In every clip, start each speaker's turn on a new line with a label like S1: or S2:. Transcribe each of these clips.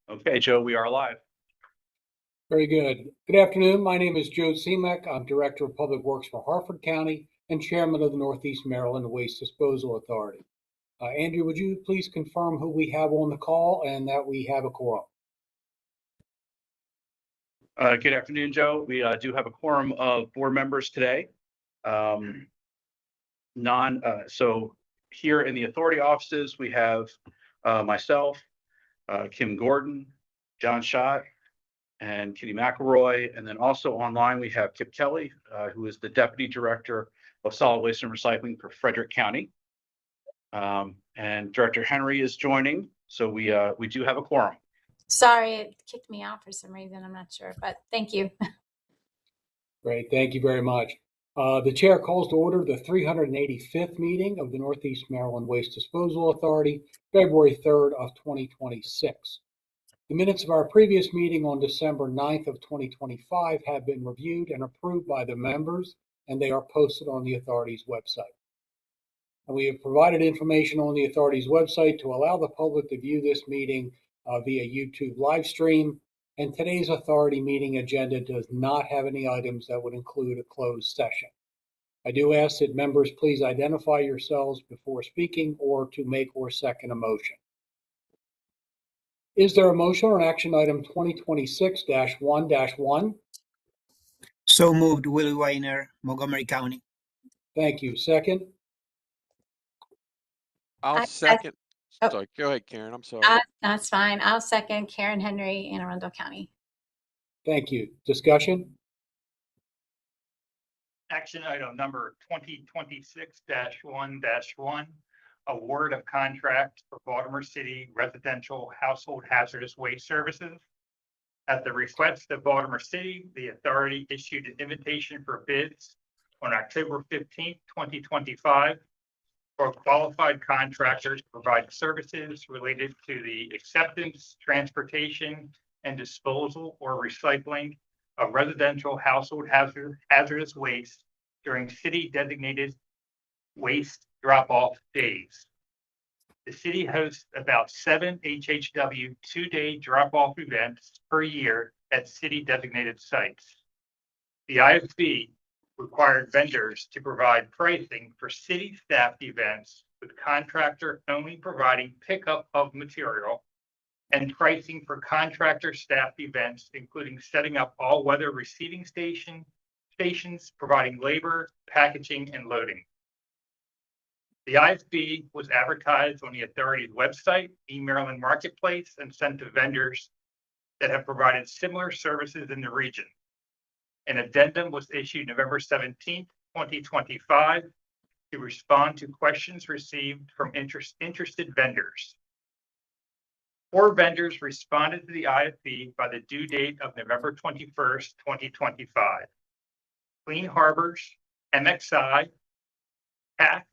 S1: Okay, Joe, we are live.
S2: Very good. Good afternoon. My name is Joe Semek. I'm Director of Public Works for Harford County and Chairman of the Northeast Maryland Waste Disposal Authority. Andrew, would you please confirm who we have on the call and that we have a quorum?
S1: Good afternoon, Joe. We do have a quorum of board members today. So here in the authority offices, we have myself, Kim Gordon, John Schott, and Kitty McElroy. And then also online, we have Kip Kelly, who is the Deputy Director of Solid Waste and Recycling for Frederick County. And Director Henry is joining. So we do have a quorum.
S3: Sorry, it kicked me out for some reason. I'm not sure, but thank you.
S2: Great. Thank you very much. The chair calls to order the 385th meeting of the Northeast Maryland Waste Disposal Authority, February 3rd of 2026. The minutes of our previous meeting on December 9th of 2025 have been reviewed and approved by the members, and they are posted on the authority's website. And we have provided information on the authority's website to allow the public to view this meeting via YouTube live stream. And today's authority meeting agenda does not have any items that would include a closed session. I do ask that members please identify yourselves before speaking or to make or second a motion. Is there a motion on action item 2026-1-1?
S4: So moved, Willie Weiner, Montgomery County.
S2: Thank you. Second?
S5: I'll second. Sorry, go ahead, Karen. I'm sorry.
S3: That's fine. I'll second Karen Henry, Anne Arundel County.
S2: Thank you. Discussion?
S6: Action item number 2026-1-1, award of contract for Baltimore City Residential Household Hazardous Waste Services. At the request of Baltimore City, the authority issued an invitation for bids on October 15th, 2025 for qualified contractors to provide services related to the acceptance, transportation, and disposal or recycling of residential household hazardous waste during city designated waste drop-off days. The city hosts about 7 HHW 2-day drop-off events per year at city designated sites. The IFB required vendors to provide pricing for city staffed events with contractor only providing pickup of material and pricing for contractor staffed events, including setting up all weather receiving stations, providing labor, packaging, and loading. The IFB was advertised on the authority's website, eMaryland Marketplace, and sent to vendors that have provided similar services in the region. An addendum was issued November 17th, 2025 to respond to questions received from interested vendors. 4 vendors responded to the IFB by the due date of November 21st, 2025. Clean Harbors, MXI, TACT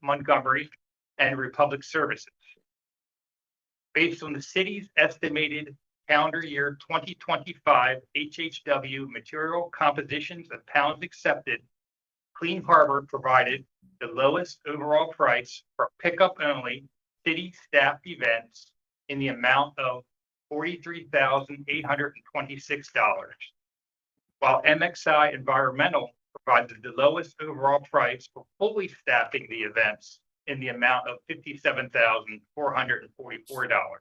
S6: Montgomery, and Republic Services. Based on the city's estimated calendar year 2025 HHW material compositions of pounds accepted, Clean Harbor provided the lowest overall price for pickup only city staffed events in the amount of $43,826, while MXI Environmental provided the lowest overall price for fully staffing the events in the amount of $57,444.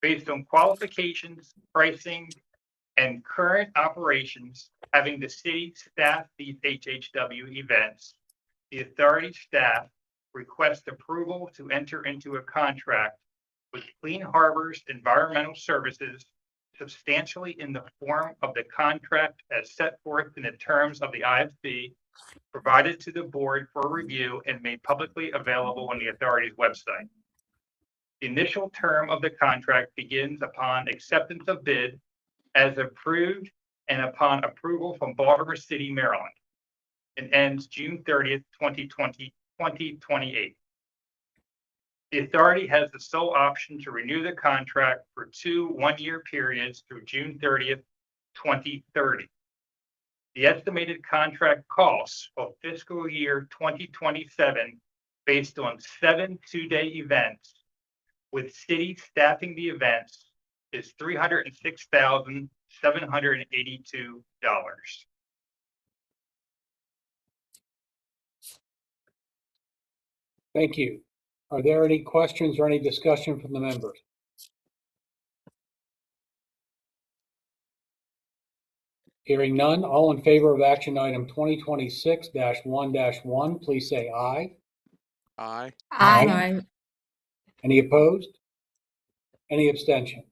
S6: Based on qualifications, pricing, and current operations having the city staff these HHW events, the authority staff request approval to enter into a contract with Clean Harbors Environmental Services substantially in the form of the contract as set forth in the terms of the IFB provided to the board for review and made publicly available on the authority's website. The initial term of the contract begins upon acceptance of bid as approved and upon approval from Baltimore City, Maryland, and ends June 30th, 2028. The authority has the sole option to renew the contract for 2 one-year periods through June 30th, 2030. The estimated contract costs of fiscal year 2027, based on 7 two-day events, with city staffing the events is $306,782.
S2: Thank you. Are there any questions or any discussion from the members? Hearing none, all in favor of action item 2026-1-1, please say aye.
S5: Aye.
S2: Aye. Any opposed? Any abstentions?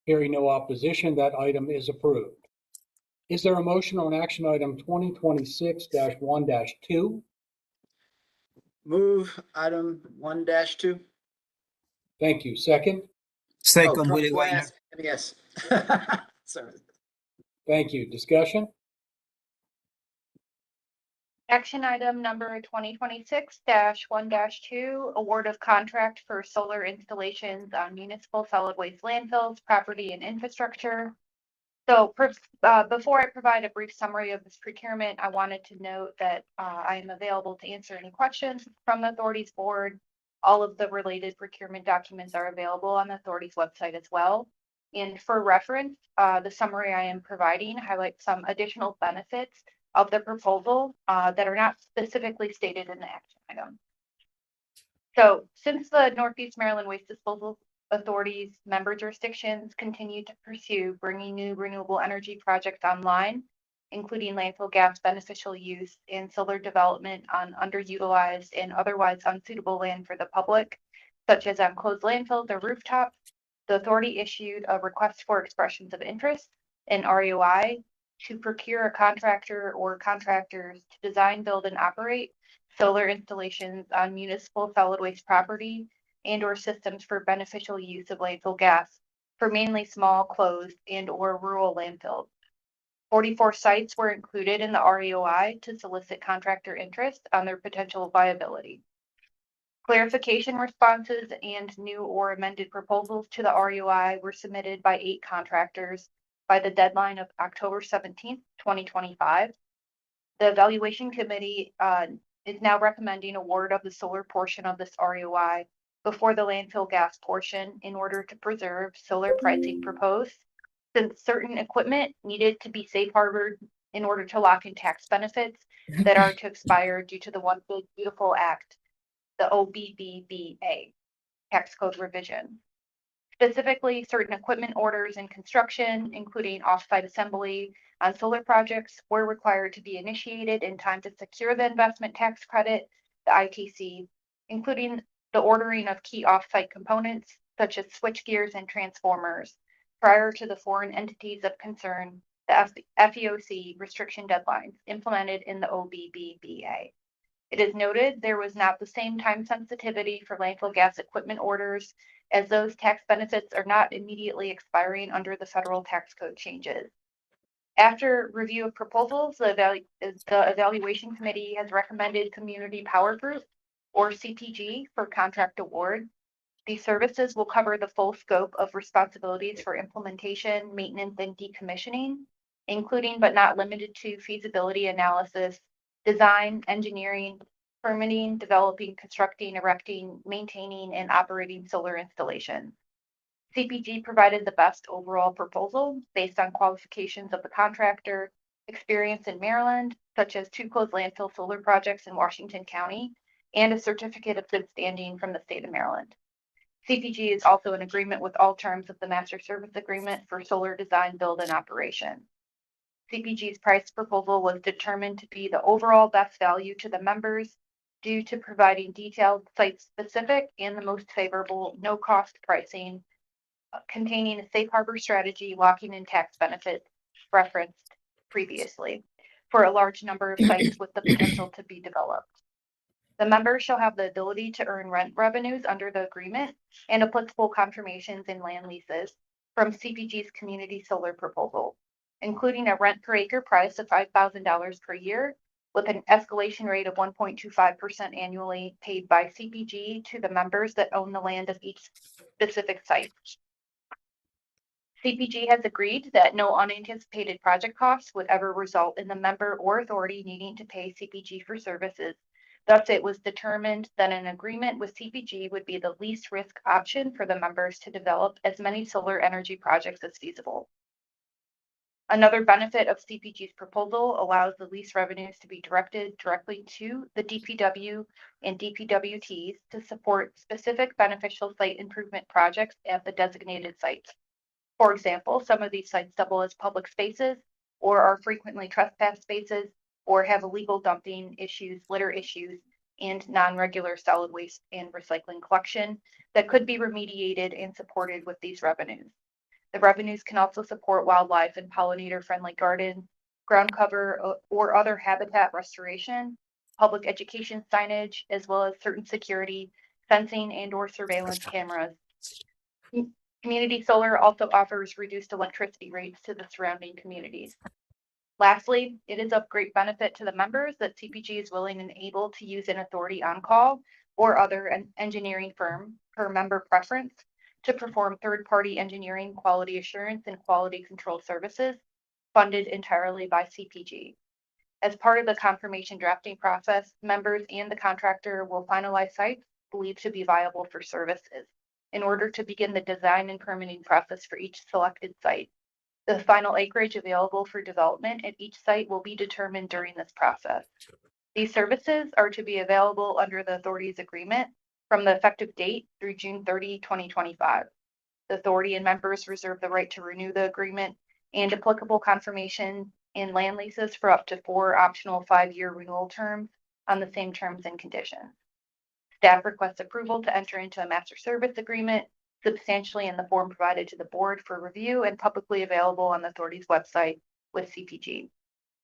S2: Hearing no opposition, that item is approved. Is there a motion on action item 2026-1-2?
S7: Move item 1-2.
S2: Thank you. Second?
S4: Second, Willie Weiner.
S7: Yes. Sorry.
S2: Thank you. Discussion?
S8: Action item number 2026-1-2, award of contract for solar installations on municipal solid waste landfills, property and infrastructure. So before I provide a brief summary of this procurement, I wanted to note that I am available to answer any questions from the authority's board. All of the related procurement documents are available on the authority's website as well. And for reference, the summary I am providing highlights some additional benefits of the proposal that are not specifically stated in the action item. So since the Northeast Maryland Waste Disposal Authority's member jurisdictions continue to pursue bringing new renewable energy projects online, including landfill gas beneficial use and solar development on underutilized and otherwise unsuitable land for the public, such as on closed landfills or rooftops, the authority issued a request for expressions of interest, an REOI, to procure a contractor or contractors to design, build, and operate solar installations on municipal solid waste property and or systems for beneficial use of landfill gas for mainly small, closed, and or rural landfills. 44 sites were included in the REOI to solicit contractor interest on their potential viability. Clarification responses and new or amended proposals to the REOI were submitted by 8 contractors by the deadline of October 17th, 2025. The evaluation committee is now recommending award of the solar portion of this REOI before the landfill gas portion in order to preserve solar pricing proposed, since certain equipment needed to be safe harbored in order to lock in tax benefits that are to expire due to the One Big Beautiful Act, the OBBBA tax code revision. Specifically, certain equipment orders and construction, including off-site assembly on solar projects, were required to be initiated in time to secure the investment tax credit, the ITC, including the ordering of key off-site components such as switchgears and transformers prior to the foreign entities of concern, the FEOC restriction deadlines implemented in the OBBBA. It is noted there was not the same time sensitivity for landfill gas equipment orders, as those tax benefits are not immediately expiring under the federal tax code changes. After review of proposals, the evaluation committee has recommended Community Power Group, or CPG, for contract award. These services will cover the full scope of responsibilities for implementation, maintenance, and decommissioning, including but not limited to feasibility analysis, design, engineering, permitting, developing, constructing, erecting, maintaining, and operating solar installations. CPG provided the best overall proposal based on qualifications of the contractor, experience in Maryland, such as 2 closed landfill solar projects in Washington County, and a certificate of good standing from the state of Maryland. CPG is also in agreement with all terms of the master service agreement for solar design, build, and operation. CPG's price proposal was determined to be the overall best value to the members due to providing detailed site-specific and the most favorable no-cost pricing, containing a safe harbor strategy locking in tax benefits referenced previously for a large number of sites with the potential to be developed. The members shall have the ability to earn rent revenues under the agreement and applicable confirmations in land leases from CPG's community solar proposal, including a rent per acre price of $5,000 per year with an escalation rate of 1.25% annually paid by CPG to the members that own the land of each specific site. CPG has agreed that no unanticipated project costs would ever result in the member or authority needing to pay CPG for services Thus, it was determined that an agreement with CPG would be the least risk option for the members to develop as many solar energy projects as feasible. Another benefit of CPG's proposal allows the lease revenues to be directed directly to the DPW and DPWTs to support specific beneficial site improvement projects at the designated sites. For example, some of these sites double as public spaces or are frequently trespass spaces or have illegal dumping issues, litter issues, and non-regular solid waste and recycling collection that could be remediated and supported with these revenues. The revenues can also support wildlife and pollinator-friendly gardens, ground cover, or other habitat restoration, public education signage, as well as certain security, fencing, and/or surveillance cameras. Community solar also offers reduced electricity rates to the surrounding communities. Lastly, it is of great benefit to the members that CPG is willing and able to use an authority on call or other engineering firm per member preference to perform third-party engineering, quality assurance, and quality control services funded entirely by CPG. As part of the confirmation drafting process, members and the contractor will finalize sites believed to be viable for services in order to begin the design and permitting process for each selected site. The final acreage available for development at each site will be determined during this process. These services are to be available under the authority's agreement from the effective date through June 30, 2025. The authority and members reserve the right to renew the agreement and applicable confirmation and land leases for up to 4 optional 5-year renewal terms on the same terms and conditions. Staff requests approval to enter into a master service agreement substantially in the form provided to the board for review and publicly available on the authority's website with CPG.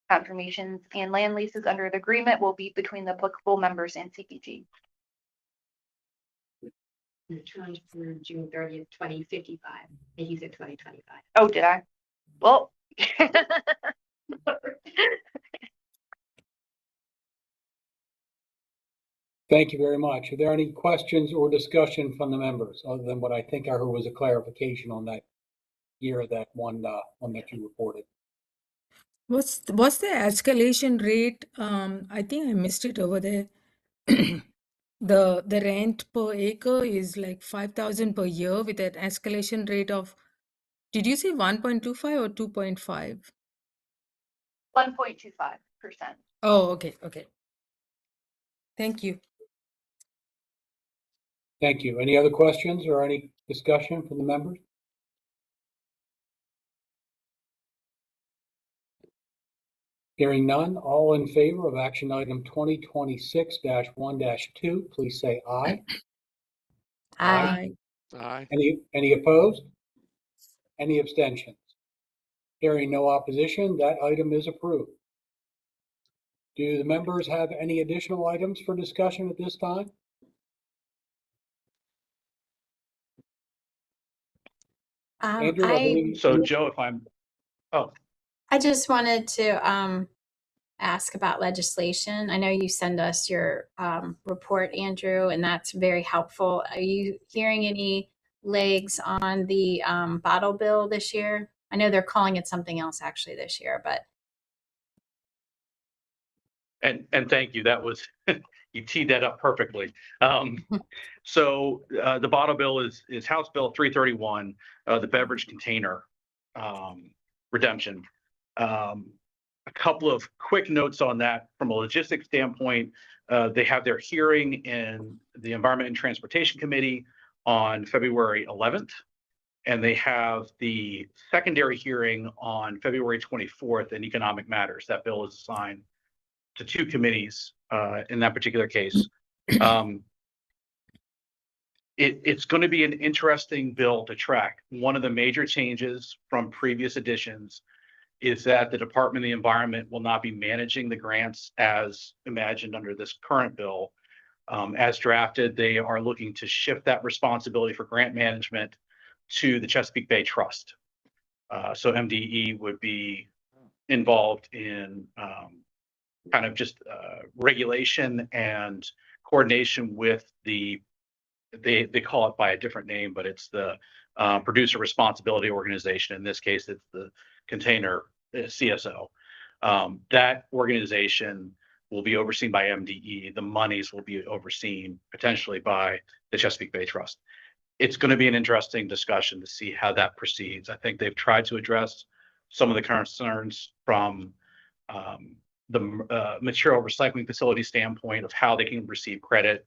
S8: Confirmations and land leases under the agreement will be between the applicable members and CPG.
S9: The term for June 30th, 2055. And you said 2025.
S8: Oh, did I? Well.
S2: Thank you very much. Are there any questions or discussion from the members, other than what I think I heard was a clarification on that year, that one that you reported?
S10: What's the escalation rate? I think I missed it over there. The rent per acre is like 5,000 per year with an escalation rate of, did you say 1.25 or 2.5?
S8: 1.25%.
S10: Oh, okay. Thank you.
S2: Thank you. Any other questions or any discussion from the members? Hearing none, all in favor of action item 2026-1-2, please say aye.
S3: Aye.
S5: Aye.
S2: Any opposed? Any abstentions? Hearing no opposition, that item is approved. Do the members have any additional items for discussion at this time? Andrew, I believe
S1: So Joe,
S3: I just wanted to ask about legislation. I know you send us your report, Andrew, and that's very helpful. Are you hearing any legs on the bottle bill this year? I know they're calling it something else actually this year, but.
S1: and thank you. That was, you teed that up perfectly. So the bottle bill is House Bill 331, the beverage container redemption. A couple of quick notes on that from a logistics standpoint. They have their hearing in the Environment and Transportation Committee on February 11th, and they have the secondary hearing on February 24th in Economic Matters. That bill is assigned to 2 committees in that particular case. It's going to be an interesting bill to track. One of the major changes from previous editions is that the Department of the Environment will not be managing the grants as imagined under this current bill. As drafted, they are looking to shift that responsibility for grant management to the Chesapeake Bay Trust. So MDE would be involved in kind of just regulation and coordination with they call it by a different name, but it's the Producer Responsibility Organization. In this case, it's the container CSO. That organization will be overseen by MDE. The monies will be overseen potentially by the Chesapeake Bay Trust. It's going to be an interesting discussion to see how that proceeds. I think they've tried to address some of the concerns from the material recycling facility standpoint of how they can receive credit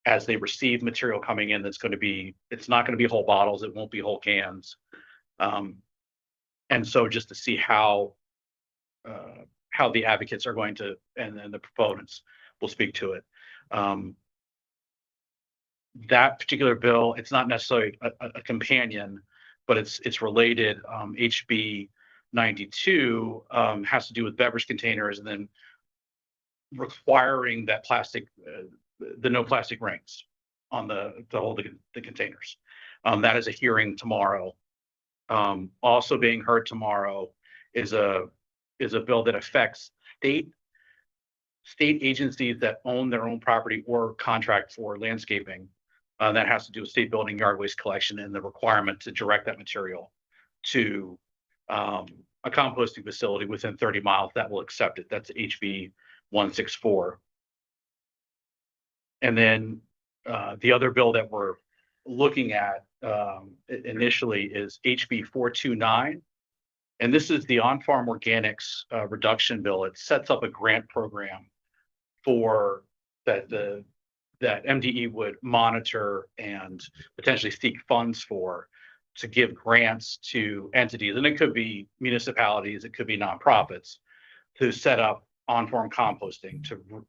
S1: as they receive material coming in. It's not going to be whole bottles. It won't be whole cans. And so just to see how the advocates are going to, and then the proponents will speak to it. That particular bill, it's not necessarily a companion, but it's related. HB 92 has to do with beverage containers and then requiring that the no plastic rings on to hold the containers. That is a hearing tomorrow. Also being heard tomorrow is a bill that affects state agencies that own their own property or contract for landscaping. That has to do with state building yard waste collection and the requirement to direct that material to a composting facility within 30 miles that will accept it. That's HB 164. And then the other bill that we're looking at initially is HB 429. And this is the on-farm organics reduction bill. It sets up a grant program for that MDE would monitor and potentially seek funds for, to give grants to entities. And it could be municipalities, it could be nonprofits, to set up on-farm composting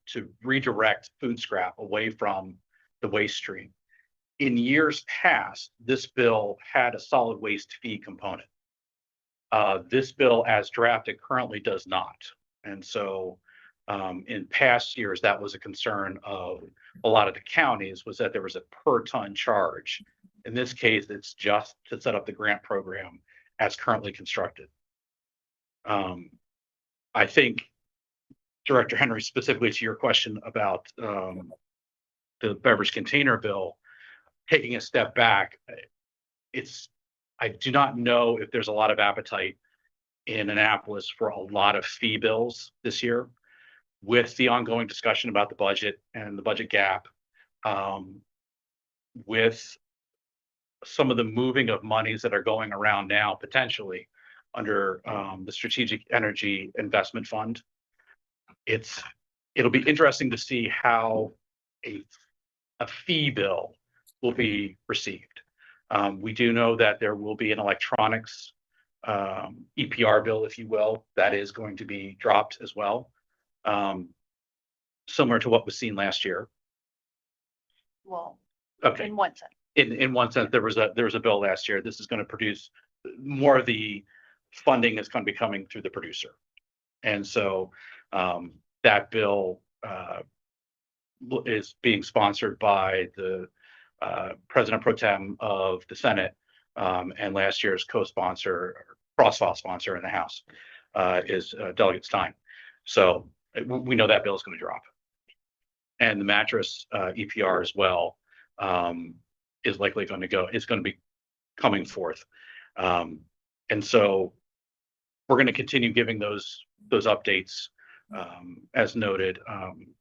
S1: to redirect food scrap away from the waste stream. In years past, this bill had a solid waste fee component. This bill, as drafted, currently does not. And so in past years, that was a concern of a lot of the counties, was that there was a per ton charge. In this case, it's just to set up the grant program as currently constructed. I think, Director Henry, specifically to your question about the beverage container bill, taking a step back, I do not know if there's a lot of appetite in Annapolis for a lot of fee bills this year. With the ongoing discussion about the budget and the budget gap, with some of the moving of monies that are going around now, potentially under the Strategic Energy Investment Fund, it'll be interesting to see how a fee bill will be received. We do know that there will be an electronics EPR bill, if you will, that is going to be dropped as well. Similar to what was seen last year.
S8: Well,
S1: Okay.
S8: in one sense.
S1: In one sense, there was a bill last year. This is going to produce more of the funding is going to be coming through the producer. And so that bill is being sponsored by the President Pro Tem of the Senate, and last year's co-sponsor, cross-file sponsor in the House is Delegate Stein. So we know that bill is going to drop. And the mattress EPR as well is likely going to be coming forth. And so we're going to continue giving those updates as noted.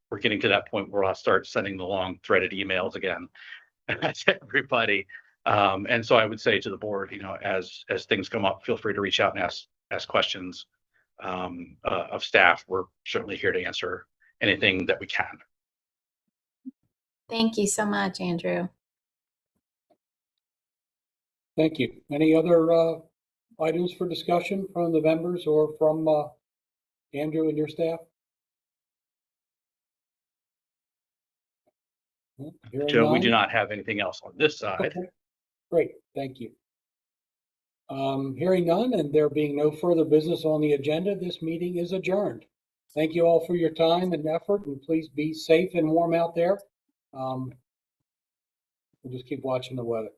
S1: We're getting to that point where I'll start sending the long threaded emails again to everybody. And so I would say to the board, as things come up, feel free to reach out and ask questions of staff. We're certainly here to answer anything that we can.
S3: Thank you so much, Andrew.
S2: Thank you. Any other items for discussion from the members or from Andrew and your staff? Hearing
S1: Joe, we
S2: none?
S1: do not have anything else on this side.
S2: Okay. Great, thank you. Hearing none and there being no further business on the agenda, this meeting is adjourned. Thank you all for your time and effort, and please be safe and warm out there. We'll just keep watching the weather.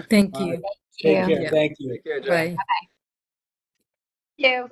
S10: Thank
S2: All
S10: you.
S2: right. Take care.
S10: Yeah.
S2: Thank you.
S7: Take care, John.
S10: Bye.
S8: You.